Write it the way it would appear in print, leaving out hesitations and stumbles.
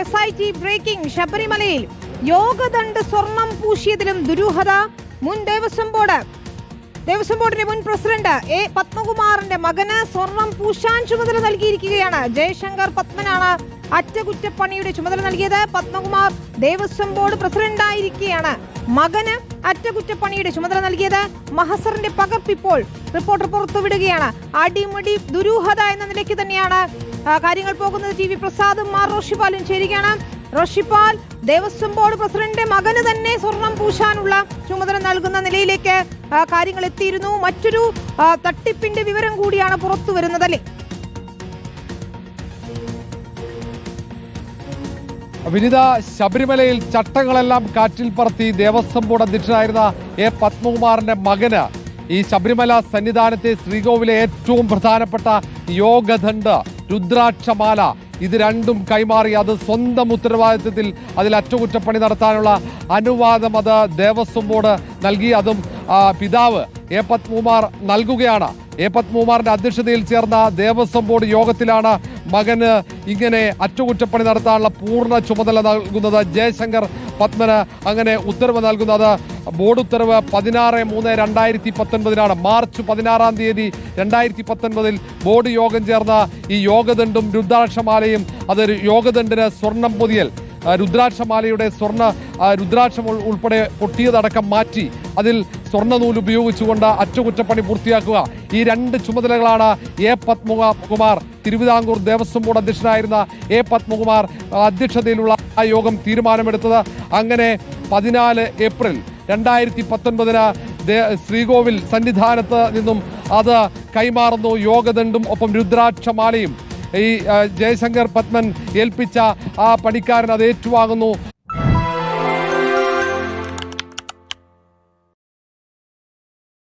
SIT breaking. ശബരിമലയിൽ യോഗദണ്ഡ് സ്വർണം പൂശിയതിലും ദുരൂഹത. മുൻ ദേവസ്വം ബോർഡിന്റെ മുൻ പ്രസിഡന്റ് പത്മകുമാറിന്റെ മകന് സ്വർണം പൂശാൻ ചുമതല നൽകിയിരിക്കുകയാണ്. ജയശങ്കർ പത്മനാണ് അറ്റകുറ്റപ്പണിയുടെ ചുമതല നൽകിയത്. പത്മകുമാർ ദേവസ്വം ബോർഡ് പ്രസിഡന്റായിരിക്കെയാണ് മകന് അറ്റകുറ്റപ്പണിയുടെ ചുമതല നൽകിയത്. മഹസറിന്റെ പകർപ്പ് ഇപ്പോൾ റിപ്പോർട്ടർ പുറത്തുവിടുകയാണ്. അടിമുടി ദുരൂഹത എന്ന നിലയ്ക്ക് തന്നെയാണ് കാര്യങ്ങൾ പോകുന്നത്. TV പ്രസാദും മാർ റോഷിപാലും ചേരുകയാണ്. റോഷിപാൽ, ദേവസ്വം ബോർഡ് പ്രസിഡന്റ് മകന് തന്നെ സ്വർണം പൂശാനുള്ള ചുമതല നൽകുന്ന നിലയിലേക്ക് കാര്യങ്ങൾ എത്തിയിരുന്നു. മറ്റൊരു തട്ടിപ്പിന്റെ വിവരം കൂടിയാണ് പുറത്തു വരുന്നതല്ലേ? വിനിത, ശബരിമലയിൽ ചട്ടങ്ങളെല്ലാം കാറ്റിൽ പറത്തി ദേവസ്വം ബോർഡ് അധ്യക്ഷനായിരുന്ന പത്മകുമാറിന്റെ മകന് ഈ ശബരിമല സന്നിധാനത്തെ ശ്രീകോവിലെ ഏറ്റവും പ്രധാനപ്പെട്ട യോഗദണ്ഡ്, രുദ്രാക്ഷമാല, ഇത് രണ്ടും കൈമാറി അത് സ്വന്തം ഉത്തരവാദിത്വത്തിൽ അതിൽ അറ്റകുറ്റപ്പണി നടത്താനുള്ള അനുവാദം അത് ദേവസ്വം ബോർഡ് നൽകി. അതും പിതാവ് പത്മകുമാർ നൽകുകയാണ്. പത്മകുമാറിന്റെ അധ്യക്ഷതയിൽ ചേർന്ന ദേവസ്വം ബോർഡ് യോഗത്തിലാണ് മകന് ഇങ്ങനെ അറ്റകുറ്റപ്പണി നടത്താനുള്ള പൂർണ്ണ ചുമതല നൽകുന്നത്. ജയശങ്കർ പത്മന് അങ്ങനെ ഉത്തരവ് നൽകുന്നത്. ബോർഡ് ഉത്തരവ് 16/3/2019 മാർച്ച് 16 2019 ബോർഡ് യോഗം ചേർന്ന ഈ യോഗദണ്ഡും രുദ്രാക്ഷമാലയും, അതൊരു യോഗദണ്ഡിന് സ്വർണം പൊതിയൽ, രുദ്രാക്ഷമാലയുടെ രുദ്രാക്ഷം ഉൾപ്പെടെ പൊട്ടിയതടക്കം മാറ്റി അതിൽ സ്വർണ്ണനൂല് ഉപയോഗിച്ചുകൊണ്ട് അറ്റകുറ്റപ്പണി പൂർത്തിയാക്കുക, ഈ രണ്ട് ചുമതലകളാണ് പത്മകുമാർ, തിരുവിതാംകൂർ ദേവസ്വം ബോർഡ് അധ്യക്ഷനായിരുന്ന പത്മകുമാർ അധ്യക്ഷതയിലുള്ള ആ യോഗം തീരുമാനമെടുത്തത്. അങ്ങനെ 14 ഏപ്രിൽ 2019 ശ്രീകോവിൽ സന്നിധാനത്ത് നിന്നും അത് കൈമാറുന്നു. യോഗദണ്ഡും ഒപ്പം രുദ്രാക്ഷമാലയും ഈ ജയശങ്കർ പത്മൻ ഏൽപ്പിച്ച ആ പണിക്കാരൻ അത് ഏറ്റുവാങ്ങുന്നു.